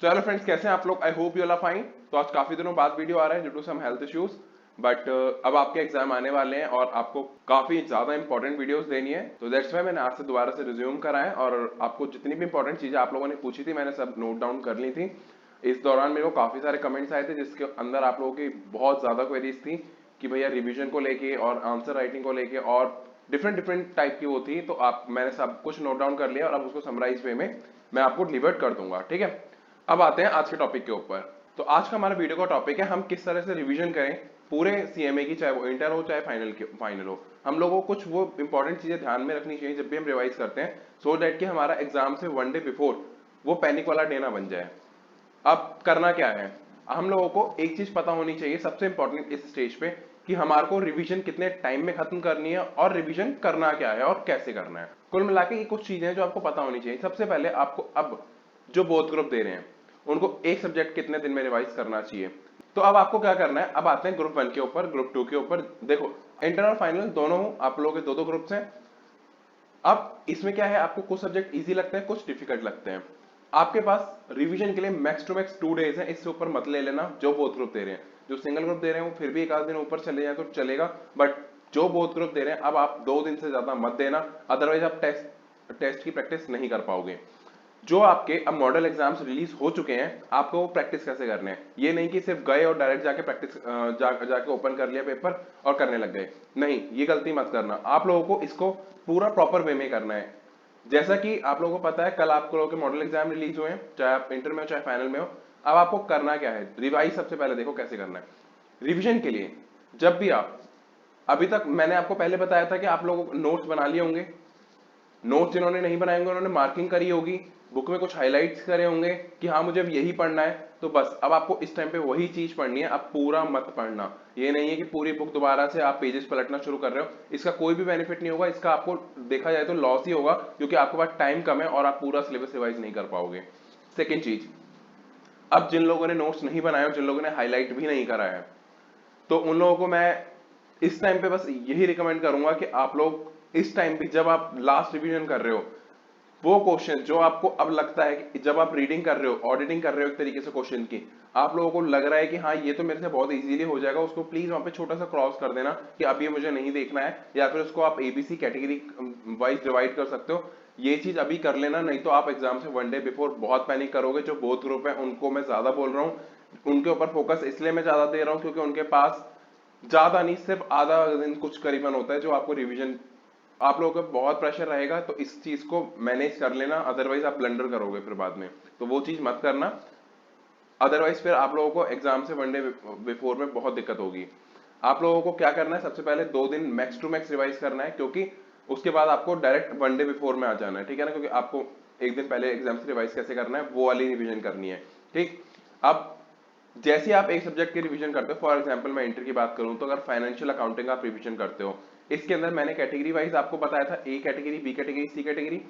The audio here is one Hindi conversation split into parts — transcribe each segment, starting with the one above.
तो हेलो फ्रेंड्स, कैसे हैं आप लोग? I hope you all are fine. तो आज काफी दिनों बाद वीडियो आ रहा है due to some health issues, but अब आपके एग्जाम आने वाले हैं और आपको काफी ज्यादा इंपॉर्टेंट वीडियोस देनी है। तो दैट्स वाई मैंने आज से दोबारा से रिज्यूम करा है और आपको जितनी भी इंपॉर्टेंट चीजें आप लोगों ने पूछी थी मैंने सब नोट डाउन कर ली थी। इस दौरान मेरे को काफी सारे कमेंट्स आए थे जिसके अंदर आप लोगों की बहुत ज्यादा क्वेरीज थी कि भैया रिवीजन को लेके और आंसर राइटिंग को लेके और डिफरेंट डिफरेंट टाइप की वो थी। तो आप मैंने सब कुछ नोट डाउन कर लिया और अब उसको समराइज वे में मैं आपको डिलीवर कर दूंगा, ठीक है। अब आते हैं आज के टॉपिक के ऊपर। तो आज का हमारा वीडियो का टॉपिक है हम किस तरह से रिवीजन करें पूरे सीएमए की, चाहे वो इंटर हो चाहे फाइनल हो। हम लोगों को कुछ वो इंपॉर्टेंट चीजें ध्यान में रखनी चाहिए जब भी हम रिवाइज करते हैं, सो दैट कि हमारा एग्जाम से वन डे बिफोर वो पैनिक वाला डे ना बन जाए। अब करना क्या है, हम लोगों को एक चीज पता होनी चाहिए सबसे इंपॉर्टेंट इस स्टेज पे, कि हमारे को रिवीजन कितने टाइम में खत्म करनी है और रिवीजन करना क्या है और कैसे करना है। कुल मिला के ये कुछ चीजें हैं जो आपको पता होनी चाहिए। सबसे पहले आपको अब जो बोथ ग्रुप दे रहे हैं उनको एक सब्जेक्ट कितने दिन में रिवाइज करना चाहिए। तो अब आपको क्या करना है, अब आते हैं ग्रुप 1 के ऊपर, ग्रुप 2 के ऊपर। देखो, इंटर और फाइनल दोनों आप लोगों के दो दो ग्रुप्स हैं। अब इसमें क्या है, आपको कुछ सब्जेक्ट इजी लगते हैं, कुछ डिफिकल्ट लगते हैं। आपके पास रिवीजन के लिए मैक्स टू मैक्स 2 डेज है, इससे ऊपर मत ले लेना जो बोथ ग्रुप दे रहे हैं। जो सिंगल ग्रुप दे रहे हैं वो फिर भी एक आध दिन ऊपर चले जाए तो चलेगा, बट जो बोथ ग्रुप दे रहे हैं अब आप 2 दिन से ज्यादा मत देना, अदरवाइज आप टेस्ट की प्रैक्टिस नहीं कर पाओगे। जो आपके अब मॉडल एग्जाम्स रिलीज हो चुके हैं, आपको वो प्रैक्टिस कैसे करने हैं। ये नहीं कि सिर्फ गए और डायरेक्ट जाके प्रैक्टिस जाके ओपन कर लिया पेपर और करने लग गए। नहीं, ये गलती मत करना। आप लोगों को इसको पूरा प्रॉपर वे में करना है। जैसा कि आप लोगों को पता है कल आप लोगों के मॉडल एग्जाम रिलीज हुए हैं, चाहे आप इंटर में हो चाहे फाइनल में हो। अब आपको करना क्या है, रिवाइज सबसे पहले देखो कैसे करना है। रिविजन के लिए जब भी आप, अभी तक मैंने आपको पहले बताया था कि आप लोगों नोट्स बना लिए होंगे। नोट्स जिन्होंने नहीं बनाए होंगे उन्होंने मार्किंग करी होगी, बुक में कुछ हाइलाइट्स करे होंगे कि हाँ मुझे अब यही पढ़ना है। तो बस अब आपको इस टाइम पे वही चीज पढ़नी है, अब पूरा मत पढ़ना। ये नहीं है कि पूरी बुक दोबारा से आप पेजेस पलटना शुरू कर रहे हो, इसका कोई भी बेनिफिट नहीं होगा। इसका आपको देखा जाए तो लॉस ही होगा, क्योंकि आपके पास टाइम कम है और आप पूरा सिलेबस रिवाइज नहीं कर पाओगे। सेकेंड चीज, अब जिन लोगों ने नोट्स नहीं बनाए और जिन लोगों ने हाईलाइट भी नहीं करा है, तो उन लोगों को मैं इस टाइम पे बस यही रिकमेंड करूंगा कि आप लोग इस टाइम पे जब आप लास्ट रिवीजन कर रहे हो, वो क्वेश्चन जो आपको अब लगता है कि जब आप रीडिंग कर रहे हो, ऑडिटिंग कर रहे हो एक तरीके से क्वेश्चन की, आप लोगों को लग रहा है कि हाँ ये तो मेरे से बहुत इजीली हो जाएगा, उसको प्लीज वहां पे छोटा सा क्रॉस कर देना कि अब ये मुझे नहीं देखना है, या फिर उसको आप एबीसी कैटेगरी वाइज डिवाइड कर सकते हो। ये चीज अभी कर लेना, नहीं तो आप एग्जाम से वन डे बिफोर बहुत पैनिक करोगे। जो बोथ ग्रुप है उनको मैं ज्यादा बोल रहा हूँ, उनके ऊपर फोकस इसलिए मैं ज्यादा दे रहा हूँ क्योंकि उनके पास ज्यादा नहीं, सिर्फ आधा दिन कुछ करीबन होता है जो आपको रिवीजन, आप लोगों को बहुत प्रेशर रहेगा। तो इस चीज को मैनेज कर लेना, अदरवाइज आप ब्लंडर करोगे फिर बाद में, तो वो चीज मत करना। अदरवाइज फिर आप लोगों को एग्जाम से वन डे बिफोर में बहुत दिक्कत होगी। आप लोगों को क्या करना है, सबसे पहले 2 दिन मैक्स टू मैक्स रिवाइज करना है, क्योंकि उसके बाद आपको डायरेक्ट वन डे बिफोर में आ जाना है, ठीक है ना। क्योंकि आपको एक दिन पहले एग्जाम से रिवाइज कैसे करना है वो वाली रिवीजन करनी है, ठीक। अब जैसे ही आप एक सब्जेक्ट की रिवीजन करते हो, फॉर एग्जांपल मैं इंटर की बात करूं तो अगर फाइनेंशियल अकाउंटिंग आप रिवीजन करते हो, इसके अंदर मैंने कैटेगरी वाइज आपको बताया था, A category, B category, C category.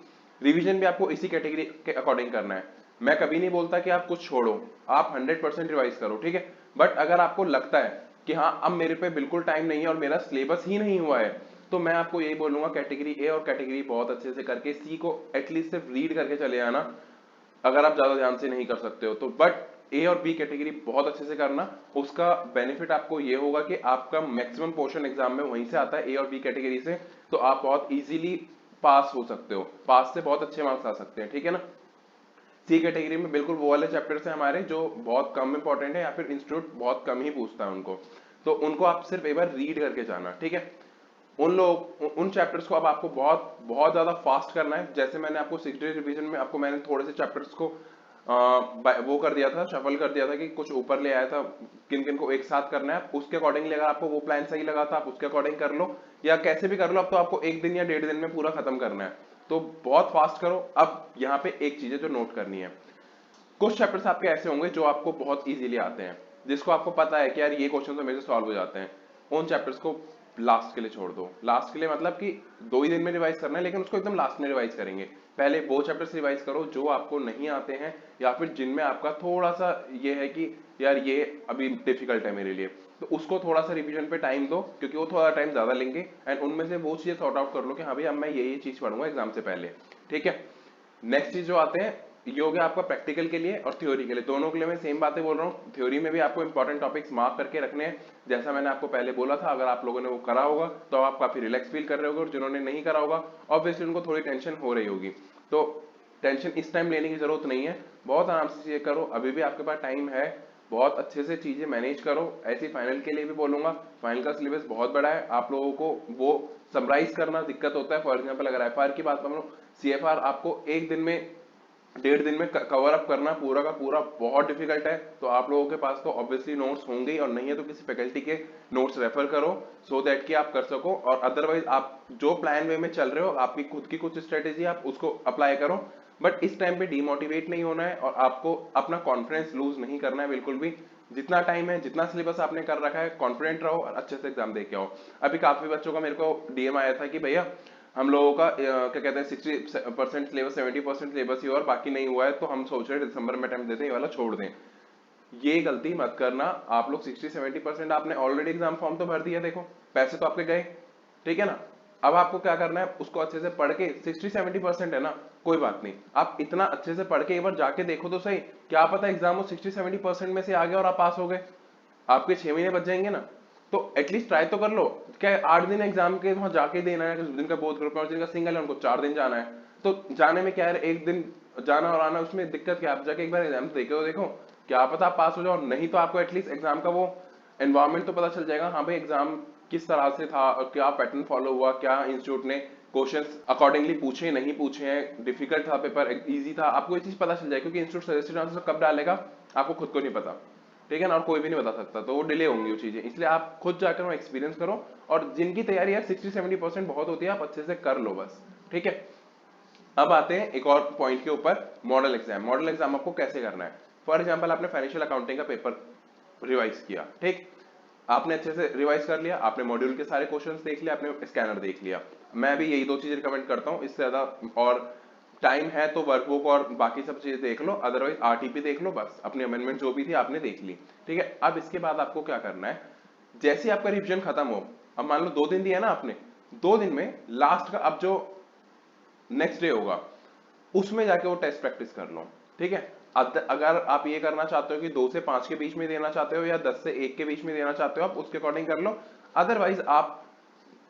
Revision भी आपको इसी कैटेगरी के अकॉर्डिंग करना है। मैं कभी नहीं बोलता कि आप कुछ छोड़ो, आप 100% रिवाइज करो, ठीक है। बट अगर आपको लगता है कि हाँ अब मेरे पे बिल्कुल टाइम नहीं है और मेरा सिलेबस ही नहीं हुआ है, तो मैं आपको यही बोलूंगा कैटेगरी ए और कैटेगरी बहुत अच्छे से करके, सी को एटलीस्ट सिर्फ रीड करके चले आना अगर आप ज्यादा ध्यान से नहीं कर सकते हो तो। बट ए और बी कैटेगरी बहुत अच्छे से करना, उसका बेनिफिट आपको ये होगा कि आपका मैक्सिमम पोर्शन एग्जाम में वहीं से आता है, ए और बी कैटेगरी से। तो आप बहुत इजीली पास हो सकते हो, पास से बहुत अच्छे मार्क्स आ सकते हैं, ठीक है ना। सी कैटेगरी में बिल्कुल वो वाले चैप्टर्स हैं हमारे जो बहुत कम इंपॉर्टेंट है, या फिर इंस्टीट्यूट बहुत कम ही पूछता है उनको, तो उनको आप सिर्फ एक बार रीड करके जाना, ठीक है। उन चैप्टर्स को अब आपको बहुत बहुत ज्यादा फास्ट करना है। जैसे मैंने आपको 6 डे रिवीजन में आपको मैंने थोड़े से चैप्टर्स को वो कर दिया था, शफल कर दिया था कि कुछ ऊपर ले आया था, किन किन को एक साथ करना है। उसके अकॉर्डिंगली अगर आपको वो प्लान सही लगा था आप उसके अकॉर्डिंग कर लो, या कैसे भी कर लो। अब तो आपको एक दिन या 1.5 दिन में पूरा खत्म करना है, तो बहुत फास्ट करो। अब यहाँ पे एक चीज है जो नोट करनी है, कुछ चैप्टर्स आपके ऐसे होंगे जो आपको बहुत इजीली आते हैं, जिसको आपको पता है कि यार ये क्वेश्चन तो मेरे से सॉल्व हो जाते हैं। उन चैप्टर्स को लास्ट के लिए छोड़ दो। लास्ट के लिए मतलब कि 2 ही दिन में रिवाइज करना है, लेकिन उसको एकदम लास्ट में रिवाइज करेंगे। पहले वो चैप्टर्स रिवाइज करो जो आपको नहीं आते हैं, या फिर जिनमें आपका थोड़ा सा ये है कि यार ये अभी डिफिकल्ट है मेरे लिए, तो उसको थोड़ा सा रिवीजन पे टाइम दो, क्योंकि वो थोड़ा टाइम ज्यादा लेंगे। एंड उनमें से वो चीजें सॉर्ट आउट कर लो कि हाँ भाई अब मैं ये चीज पढ़ूंगा एग्जाम से पहले, ठीक है। नेक्स्ट चीज जो आते हैं ये हो गया आपका प्रैक्टिकल के लिए और थ्योरी के लिए, दोनों के लिए मैं सेम बातें बोल रहा हूँ। थ्योरी में भी आपको इंपॉर्टेंट टॉपिक्स मार्क करके रखने हैं, जैसा मैंने आपको पहले बोला था। अगर आप लोगों ने वो करा होगा तो आप काफी रिलैक्स फील कर रहे होगे, और जिन्होंने नहीं करा होगा ऑब्वियसली उनको थोड़ी टेंशन हो रही होगी। तो टेंशन इस टाइम लेने की जरूरत नहीं है, बहुत आराम से चीजें करो, अभी भी आपके पास टाइम है, बहुत अच्छे से चीजें मैनेज करो। ऐसी फाइनल के लिए भी बोलूंगा, फाइनल का सिलेबस बहुत बड़ा है, आप लोगों को वो समराइज करना दिक्कत होता है। फॉर एग्जाम्पल अगर एफआर की बात करूं, सीएफआर आपको एक दिन में 1.5 दिन में कवर अप करना पूरा का पूरा बहुत डिफिकल्ट है। तो आप लोगों के पास तो ऑब्वियसली नोट्स होंगे ही, और नहीं है तो किसी फैकल्टी के नोट्स रेफर करो सो दैट कि आप कर सको। और अदरवाइज आप जो प्लान वे में चल रहे हो, आपकी खुद की कुछ स्ट्रेटेजी आप उसको अप्लाई करो, बट इस टाइम पे डीमोटिवेट नहीं होना है और आपको अपना कॉन्फिडेंस लूज नहीं करना है बिल्कुल भी। जितना टाइम है, जितना सिलेबस आपने कर रखा है, कॉन्फिडेंट रहो और अच्छे से एग्जाम दे के आओ। अभी काफी बच्चों का मेरे को डीएम आया था कि भैया हम लोगों का क्या कहते हैं 60% सिलेबस 70% सिलेबस ही और बाकी नहीं हुआ है, तो हम सोच रहे हैं दिसंबर में अटेम्प्ट देते हैं, ये वाला छोड़ दें। ये गलती मत करना। आप लोग 60-70% आपने ऑलरेडी एग्जाम फॉर्म तो भर दिया, देखो पैसे तो आपके गए, ठीक है ना। अब आपको क्या करना है, उसको अच्छे से पढ़ के 60-70% है ना, कोई बात नहीं, आप इतना अच्छे से पढ़ के एक बार जाके देखो तो सही, क्या पता एग्जाम वो 60-70% में से आ गया और आप पास हो गए, आपके 6 महीने बच जाएंगे ना। तो एटलीस्ट ट्राई तो कर लो। क्या 8 दिन एग्जाम के वहां जाके देना है, जिनका बोथ ग्रुप है और जिनका सिंगल है उनको 4 दिन जाना है, तो जाने में क्या है, एक दिन जाना और आना, उसमें दिक्कत क्या है। आप जाके एक बार एग्जाम देखो क्या पता आप पास हो जाओ, नहीं तो आपको एटलीस्ट एग्जाम का वो एनवायरमेंट तो पता चल जाएगा, हाँ भाई एग्जाम किस तरह से था और क्या पैटर्न फॉलो हुआ, क्या इंस्टीट्यूट ने क्वेश्चंस अकॉर्डिंगली पूछे नहीं पूछे हैं, डिफिकल्ट था पेपर इजी था, आपको ये चीज पता चल जाए, क्योंकि इंस्टीट्यूट सजेस्टेड आंसर कब डालेगा आपको खुद को नहीं पता, ठीक है ना, और कोई भी नहीं बता सकता, तो वो डिले होंगी वो चीजें, इसलिए आप खुद जाकर वो एक्सपीरियंस करो। और जिनकी तैयारी यार 60-70% बहुत होती है, आप अच्छे से कर लो बस, ठीक है। अब आते हैं एक और पॉइंट के ऊपर, मॉडल एग्जाम। मॉडल एग्जाम आपको कैसे करना है। फॉर एग्जाम्पल आपने फाइनेंशियल अकाउंटिंग का पेपर रिवाइज किया, ठीक, आपने अच्छे से रिवाइज कर लिया, आपने मॉड्यूल के सारे क्वेश्चंस देख लिया, आपने स्कैनर देख लिया। मैं भी यही 2 चीजें रिकमेंड करता हूँ, इससे ज्यादा और टाइम है तो वर्कबुक और बाकी सब चीजें देख लो, अदरवाइज आरटीपी देख लो, बस अपनी अमेंडमेंट जो भी थी आपने देख ली, ठीक है। अब इसके बाद आपको क्या करना है, जैसे आपका रिविजन खत्म हो, अब मान लो 2 दिन दिया ना आपने, 2 दिन में लास्ट का अब जो नेक्स्ट डे होगा उसमें जाके वो टेस्ट प्रैक्टिस कर लो, ठीक है। अगर आप ये करना चाहते हो कि 2 से 5 के बीच में देना चाहते हो या 10 से 1 के बीच में देना चाहते हो, आप उसके अकॉर्डिंग कर लो। अदरवाइज आप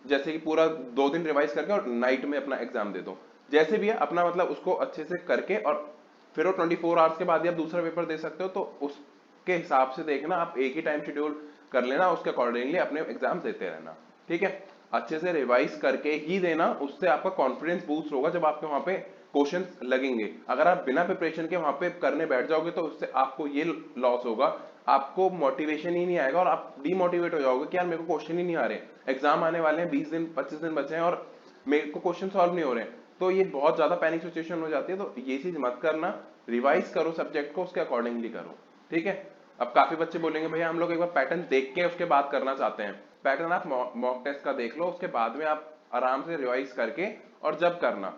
जैसे कि पूरा 2 दिन रिवाइज करके और नाइट में अपना एग्जाम दे दो, जैसे भी है अपना मतलब उसको अच्छे से करके, और फिर वो 24 आवर्स के बाद ही आप दूसरा पेपर दे सकते हो। तो उसके हिसाब से देखना, आप एक ही टाइम शेड्यूल कर लेना, उसके अकॉर्डिंगली अपने एग्जाम देते रहना, ठीक है। अच्छे से रिवाइज करके ही देना, उससे आपका कॉन्फिडेंस बूस्ट होगा जब आपके वहां पे क्वेश्चंस लगेंगे। अगर आप बिना प्रिपरेशन के वहां पे करने बैठ जाओगे तो उससे आपको ये लॉस होगा, आपको मोटिवेशन ही नहीं आएगा और आप डीमोटिवेट हो जाओगे कि यार मेरे को क्वेश्चन ही नहीं आ रहे, एग्जाम आने वाले हैं, 20 दिन 25 दिन बचे हैं और मेरे को क्वेश्चन सॉल्व नहीं हो रहे हैं, तो ये बहुत ज्यादा पैनिक सिचुएशन हो जाती है। तो ये चीज मत करना, रिवाइज करो सब्जेक्ट को, उसके अकॉर्डिंगली करो, ठीक है। अब काफी बच्चे बोलेंगे भैया हम लोग एक बार पैटर्न देख के उसके बाद करना चाहते हैं। पैटर्न आप मॉक टेस्ट का देख लो, उसके बाद में आप आराम से रिवाइज करके और जब करना,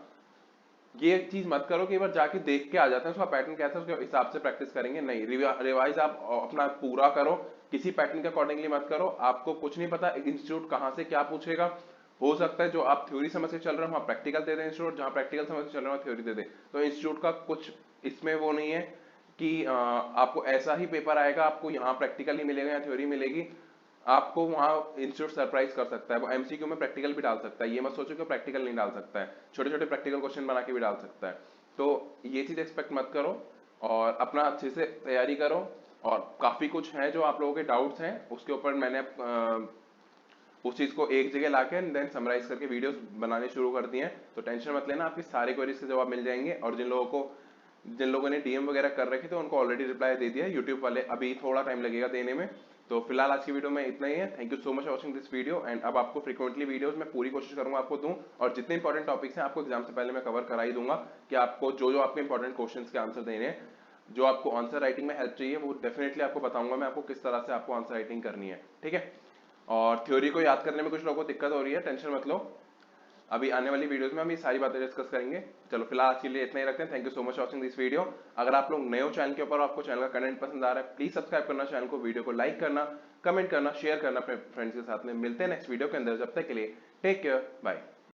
ये चीज मत करो कि एक बार जाके देख के आ जाते हैं उसका पैटर्न कैसा है उसके हिसाब से प्रैक्टिस करेंगे, नहीं, रिवाइज आप अपना पूरा करो, किसी पैटर्न के अकॉर्डिंगली मत करो। आपको कुछ नहीं पता इंस्टीट्यूट कहाँ से क्या पूछेगा, हो सकता है जो आप थ्योरी समझ के चल रहे हो वहाँ प्रैक्टिकल दे दें इंस्टीट्यूट, जहाँ प्रैक्टिकल समझ के चल रहे हो थ्योरी दे दे। तो इंस्टीट्यूट का कुछ इसमें वो नहीं है कि आपको ऐसा ही पेपर आएगा, आपको यहाँ प्रैक्टिकल ही मिलेगा या थ्योरी मिलेगी, आपको वहां इंस्टीट्यूट सरप्राइज कर सकता है, वो एमसीक्यू में प्रैक्टिकल भी डाल सकता है, ये मत सोचो कि प्रैक्टिकल नहीं डाल सकता है, छोटे छोटे प्रैक्टिकल क्वेश्चन बना के भी डाल सकता है। तो ये चीज एक्सपेक्ट मत करो और अपना अच्छे से तैयारी करो। और काफी कुछ है जो आप लोगों के डाउट्स हैं, उसके ऊपर मैंने उस चीज को एक जगह लाके देन समराइज करके वीडियोस बनाने शुरू कर दिए हैं, तो टेंशन मत लेना, आपकी सारी क्वेरीज के जवाब मिल जाएंगे। और जिन लोगों ने डीएम वगैरह कर रखे थे उनको ऑलरेडी रिप्लाई दे दिया, यूट्यूब वाले अभी थोड़ा टाइम लगेगा देने में। तो फिलहाल आज की वीडियो में इतना ही है, thank you so much for watching this video. And अब आपको फ्रीक्वेंटली वीडियोस मैं पूरी कोशिश करूंगा आपको दूं, और जितने इंपॉर्टेंट टॉपिक्स हैं आपको एग्जाम से पहले मैं कवर करा ही दूंगा, कि आपको जो जो आपके इंपॉर्टेंट क्वेश्चंस के आंसर देने हैं, जो आपको आंसर राइटिंग में हेल्प चाहिए वो डेफिनेटली आपको बताऊंगा मैं, आपको किस तरह से आपको आंसर राइटिंग करनी है, ठीक है। और थ्योरी को याद करने में कुछ लोगों को दिक्कत हो रही है, टेंशन मत लो, अभी आने वाली वीडियोस में हम ये सारी बातें डिस्कस करेंगे। चलो फिलहाल आज के लिए इतना ही रखते हैं, thank you so much for watching this video. अगर आप लोग नए हो चैनल के ऊपर, आपको चैनल का कंटेंट पसंद आ रहा है, प्लीज सब्सक्राइब करना चैनल को, वीडियो को लाइक करना, कमेंट करना, शेयर करना अपने फ्रेंड्स के साथ में। मिलते हैं नेक्स्ट वीडियो के अंदर, जब तक के लिए टेक केयर, बाय।